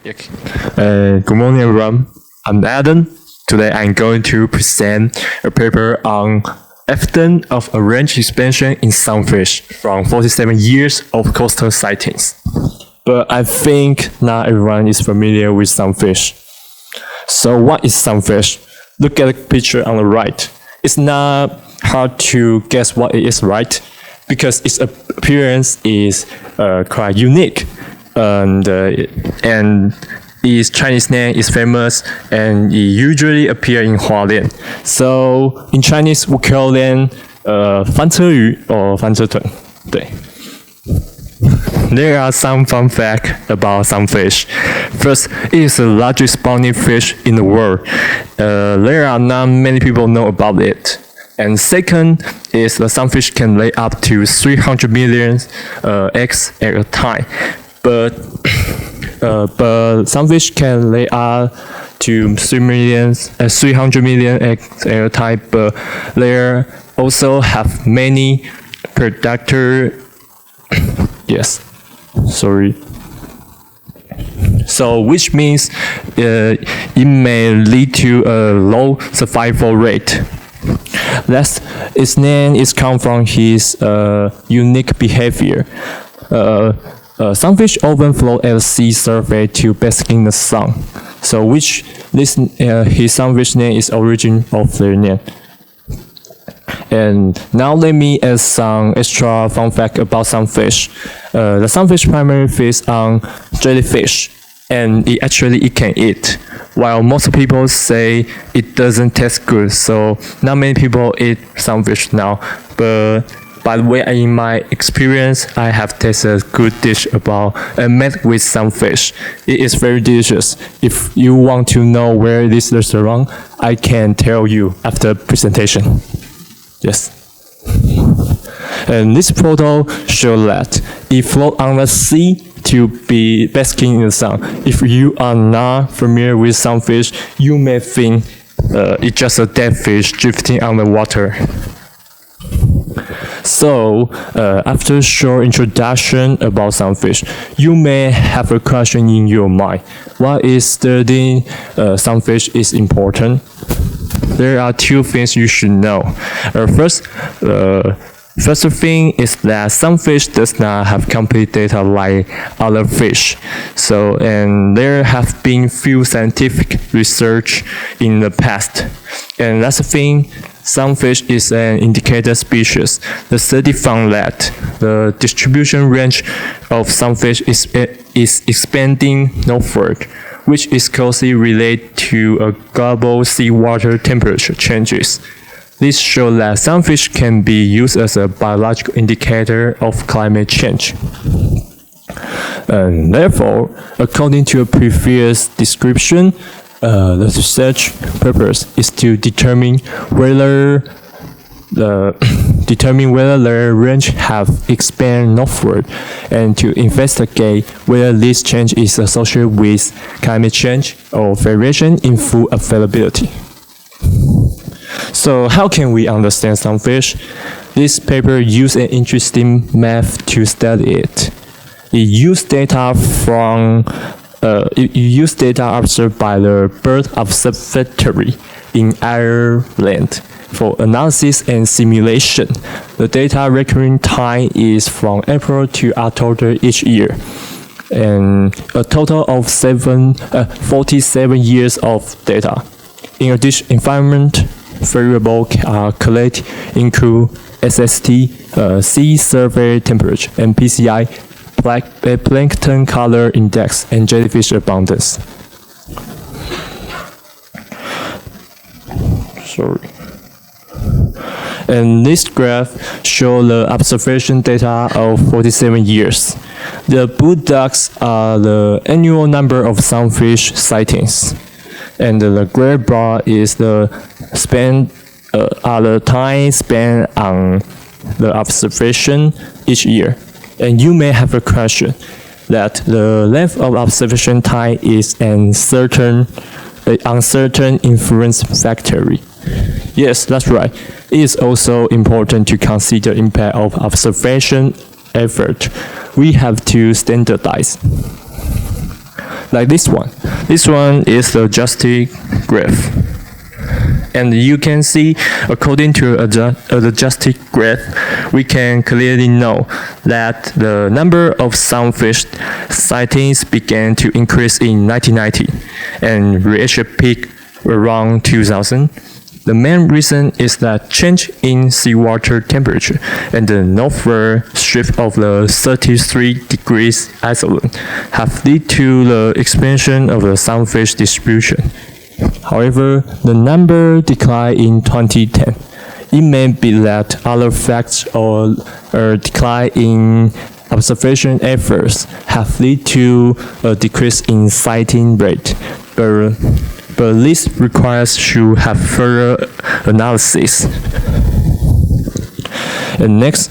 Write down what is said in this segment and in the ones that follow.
Good morning, everyone. I'm Adam. Today, I'm going to present a paper on evidence of a range expansion in sunfish from 47 years of coastal sightings. But I think not everyone is familiar with sunfish. So what is sunfish? Look at the picture on the right. It's not hard to guess what it is, right? Because its appearance is quite unique. And its Chinese name is famous, and it usually appears in Hualien. So in Chinese, we call them 翻车鱼 or 翻车豚. 对. There are some fun facts about sunfish. First, it is the largest spawning fish in the world. There are not many people know about it. And second is the sunfish can lay up to 300 million eggs at a time. But sunfish can lay up to 300 million eggs at a time. But they also have many predators. Yes, sorry. So, which means it may lead to a low survival rate. Thus, its name is come from his unique behavior. Sunfish often float at the sea surface to bask in the sun. So, his sunfish name is origin of their name. And now let me add some extra fun fact about sunfish. The sunfish primarily feeds on jellyfish, and it can eat. While most people say it doesn't taste good, so not many people eat sunfish now. But by the way, in my experience, I have tasted a good dish made with sunfish. It is very delicious. If you want to know where this restaurant, I can tell you after presentation. Yes. And this photo shows that it floats on the sea to be basking in the sun. If you are not familiar with sunfish, you may think it's just a dead fish drifting on the water. So, after a short introduction about sunfish, you may have a question in your mind. Why is studying sunfish is important? There are two things you should know. First thing is that sunfish does not have complete data like other fish. So, and there have been few scientific research in the past. And that's the thing, sunfish is an indicator species. The study found that the distribution range of sunfish is expanding northward, which is closely related to global seawater temperature changes. This shows that sunfish can be used as a biological indicator of climate change. And therefore, according to a previous description, the research purpose is to determine whether the range have expanded northward, and to investigate whether this change is associated with climate change or variation in food availability. So how can we understand sunfish? This paper used an interesting method to study it. It used data observed by the Bird Observatory in Ireland for analysis and simulation. The data recording time is from April to October each year, and a total of 47 years of data. In addition, environment variables collected include SST, sea surface temperature, and PCI, plankton color index, and jellyfish abundance. Sorry. And this graph shows the observation data of 47 years. The blue dots are the annual number of sunfish sightings, and the gray bar is the time spent on the observation each year. And you may have a question that the length of observation time is an uncertain influence factor. Yes, that's right. It is also important to consider impact of observation effort. We have to standardize. like this one. This one is the adjusted graph. And you can see, according to the adjusted graph, we can clearly know that the number of sunfish sightings began to increase in 1990 and reached a peak around 2000. The main reason is that change in seawater temperature and the northward shift of the 33 degrees island have led to the expansion of the sunfish distribution. However, the number declined in 2010. It may be that other facts or a decline in observation efforts have led to a decrease in sighting rate, but this requires to have further analysis. And next,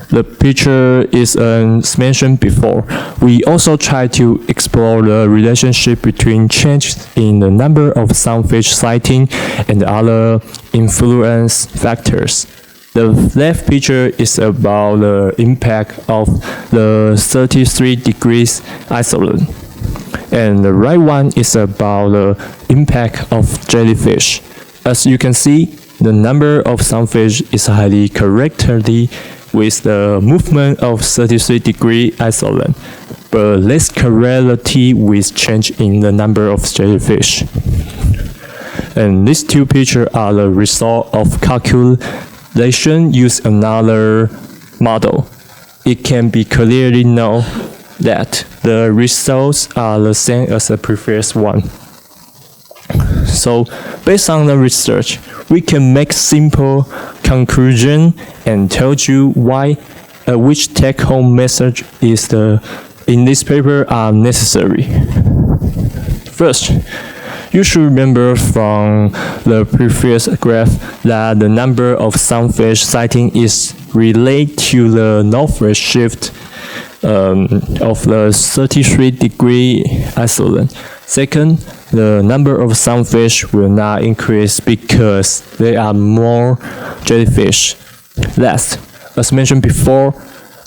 the picture is as mentioned before. We also try to explore the relationship between change in the number of sunfish sighting and other influence factors. The left picture is about the impact of the 33 degrees island, and the right one is about the impact of jellyfish. As you can see, the number of sunfish is highly correlated with the movement of 33-degree island, but less correlated with change in the number of jellyfish. And these two pictures are the result of calculation using another model. It can be clearly known that the results are the same as the previous one. So, based on the research, we can make simple conclusion and tell you why which take-home message is in this paper are necessary. First, you should remember from the previous graph that the number of sunfish sighting is related to the northward shift of the 33-degree island. Second, the number of sunfish will not increase because there are more jellyfish. Last, as mentioned before,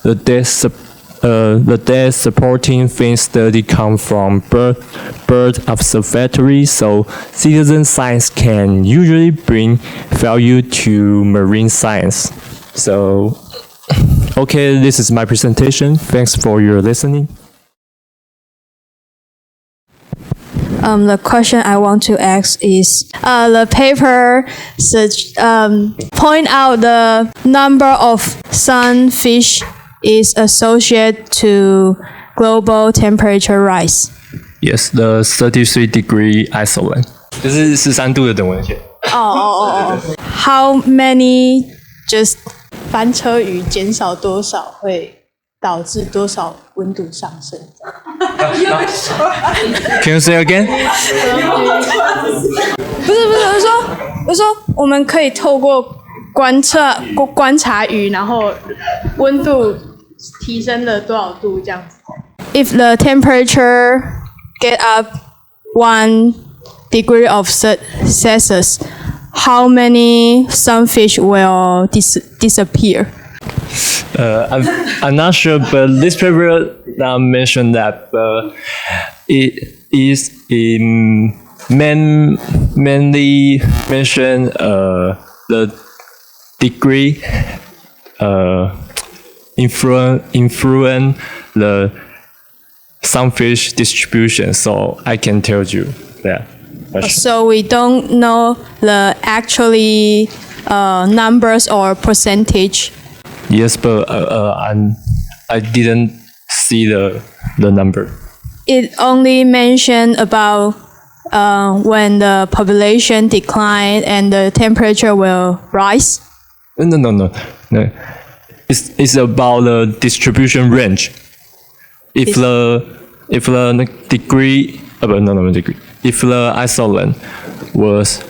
the data supporting field study come from bird observatory, so citizen science can usually bring value to marine science. So, okay, this is my presentation. Thanks for your listening. The question I want to ask is, the paper point out the number of sunfish is associated to global temperature rise. Yes, the 33-degree island. 就是13度的等温线。How many just 翻车鱼减少多少会导致多少温度上升？Can you say again？ 不是，我说我们可以透过观察鱼，然后温度提升了多少度这样子。If the temperature get up 1 degree of Celsius, how many sunfish will disappear? I'm not sure, but this paper now mentioned that it is mainly mentioned the degree influence the sunfish distribution. So I can tell you that. So we don't know the actually numbers or percentage. Yes, but I didn't see the number. It only mentioned about when the population decline and the temperature will rise. No. It's about the distribution range. If the degree, if the island was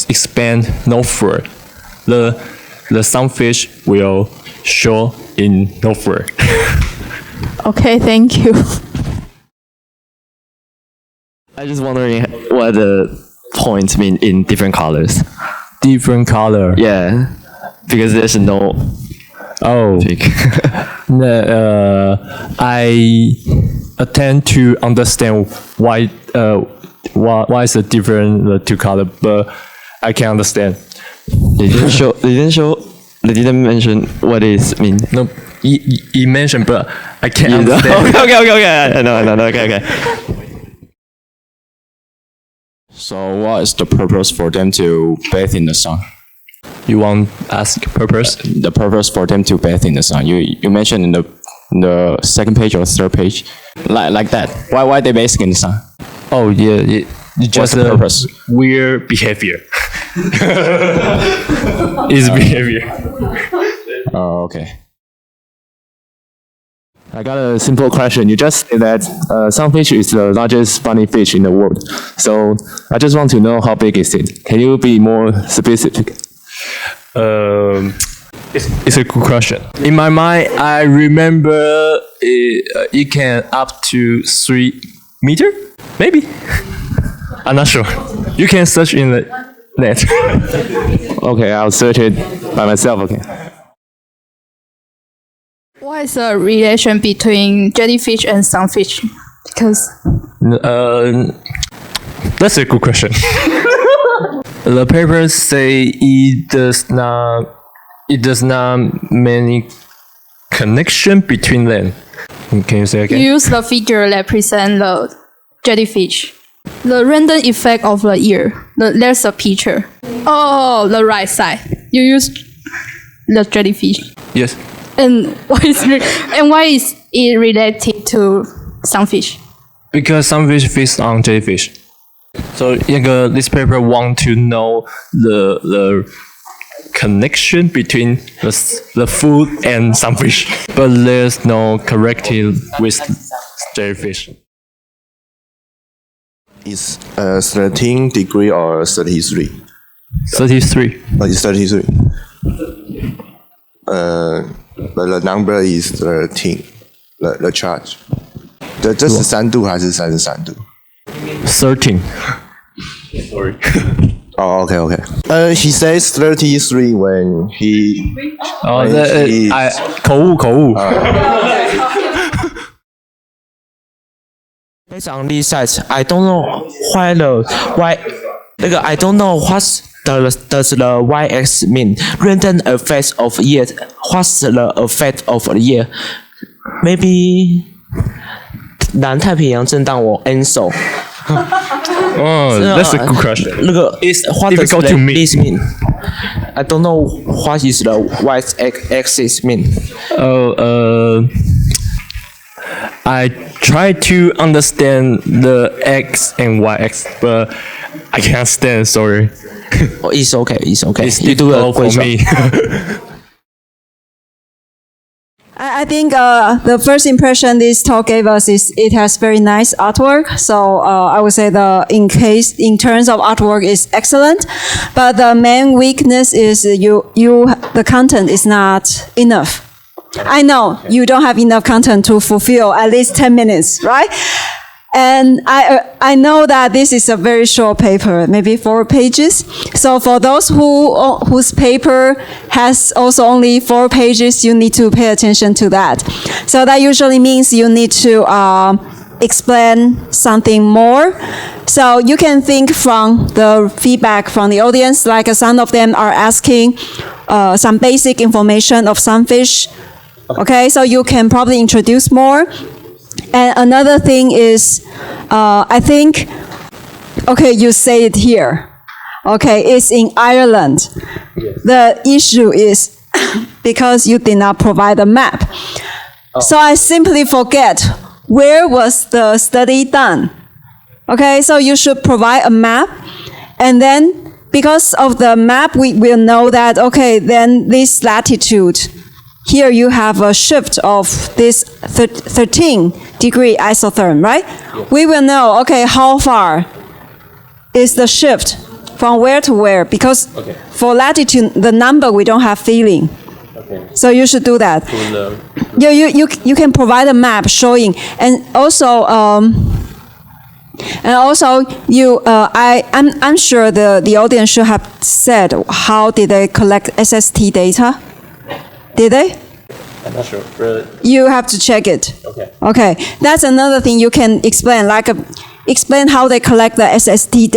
expand northward, the sunfish will show in northward. Okay, thank you. I just wondering what the points mean in different colors. Different color. Yeah, because there's no Oh, I attempt to understand why is the different the two color, but I can't understand. They didn't mention what it mean. No, he mentioned, but I can't You know? understand. Okay. I know. Okay. So what is the purpose for them to bathe in the sun? You want ask purpose? The purpose for them to bathe in the sun. You mentioned in the second page or third page, like that. Why they bathing in the sun? Oh yeah, it's just the a purpose? weird behavior. Is behavior. Oh, okay. I got a simple question. You just said that sunfish is the largest funny fish in the world. So I just want to know how big is it? Can you be more specific? It's a good question. In my mind, I remember it can up to 3 meter, maybe. I'm not sure. You can search in the net. Okay, I'll search it by myself. Okay. What is the relation between jellyfish and sunfish? Because That's a good question. The papers say it does not many connection between them. Can you say you again? use the figure that present the jellyfish. The random effect of the ear. There's a picture. Oh, the right side. You use the jellyfish. Yes. And why is it related to sunfish? Because some fish feast on jellyfish. So this paper want to know the connection between the food and some fish, but there's no corrective with jellyfish. Is 13 degree or 33? 33. It's 33. But the number is 13. The charge. 这13度还是33度？ 13. Sorry. Oh, okay. He says 33 when he. Oh, when he is- 口误。Based on these sites, I don't know why. I don't know what does the y-x mean. Random effect of year. What's the effect of a year? Maybe 南太平洋震荡我 answer. Oh, that's a good question. 那个 is what does difficult to me. this mean? I don't know what is the y-axis mean. I try to understand the x and y-x, but I can't stand. Sorry. Oh, it's okay. It's You do a difficult for great job. me. I think the first impression this talk gave us is it has very nice artwork. So I would say in terms of artwork is excellent, but the main weakness is the content is not enough. I know you don't have enough content to fulfill at least 10 minutes, right? And I know that this is a very short paper, maybe 4 pages. So for those whose paper has also only 4 pages, you need to pay attention to that. So that usually means you need to explain something more. So you can think from the feedback from the audience, like some of them are asking some basic information of sunfish. Okay, so you can probably introduce more. And another thing is, I think, okay, you say it here. Okay, it's in Ireland. The issue is because you did not provide a map. So I simply forget where was the study done. Okay, so you should provide a map, and then because of the map, we will know that, okay, then this latitude, here you have a shift of this 13 degree isotherm, right? Yes. We will know, okay, how far is the shift from where to where, because for latitude, the number we don't have feeling. Okay. So you should do that. You can provide a map showing, and also I'm sure the audience should have said how did they collect SST data. Did they? I'm not sure. But You have to check it. okay. Okay, that's another thing you can explain, like explain how they collect the SST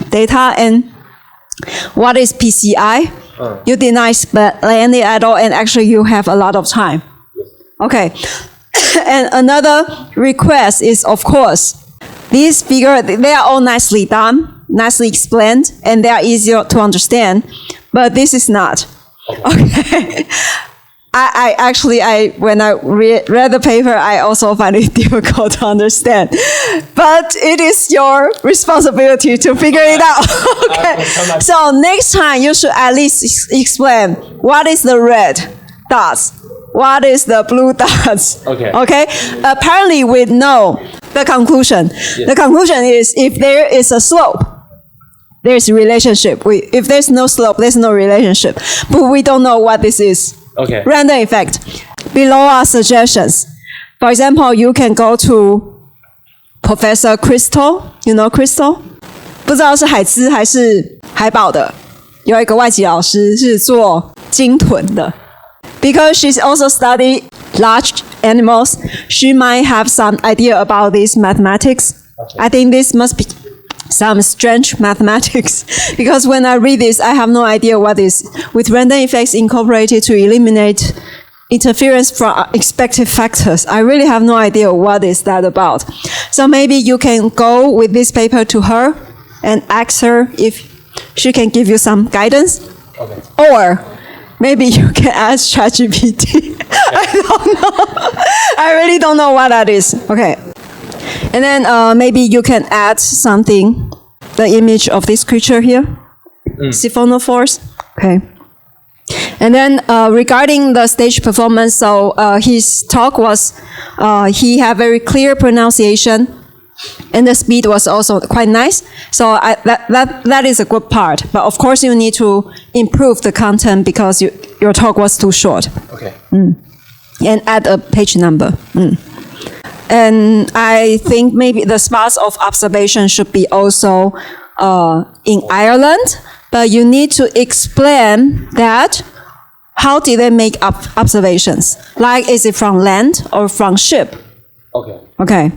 data and what is PCI. You did not explain it at all, and actually you have a lot of time. Okay, and another request is, of course, these figures, they are all nicely done, nicely explained, and they are easier to understand, but this is not. Okay. I actually, when I read the paper, I also find it difficult to understand. But it is your responsibility to figure it out. Okay. So next time, you should at least explain what is the red dots, what is the blue dots. Okay. Okay. Apparently, we know the conclusion. The conclusion is if there is a slope, there's a relationship. If there's no slope, there's no relationship. But we don't know what this is. Okay. Random effect. Below are suggestions. For example, you can go to Professor Crystal. You know Crystal? 不知道是海之还是海宝的，有一个外籍老师是做鲸豚的。Because she's also studied large animals, she might have some idea about this mathematics. I think this must be some strange mathematics because when I read this, I have no idea what is with random effects incorporated to eliminate interference from expected factors. I really have no idea what is that about. So maybe you can go with this paper to her and ask her if she can give you some guidance. Okay. Or maybe you can ask ChatGPT. I don't know. I really don't know what that is. Okay. And then maybe you can add something, the image of this creature here, Siphonophores. Okay. And then regarding the stage performance, so his talk was, he had very clear pronunciation, and the speed was also quite nice. So that is a good part. But of course, you need to improve the content because your talk was too short. Okay. And add a page number. And I think maybe the spots of observation should be also in Ireland, but you need to explain that how did they make observations? Like, is it from land or from ship? Okay. Okay.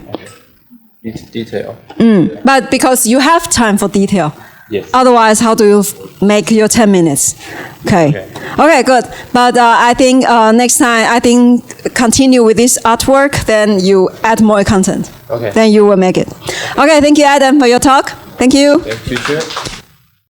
Detail. But because you have time for detail. Yes. Otherwise, how do you make your 10 minutes? Okay. Okay, good. But I think next time, I think continue with this artwork, then you add more content. Okay. Then you will make it. Okay, thank you, Adam, for your talk. Thank you. Thank you, teacher.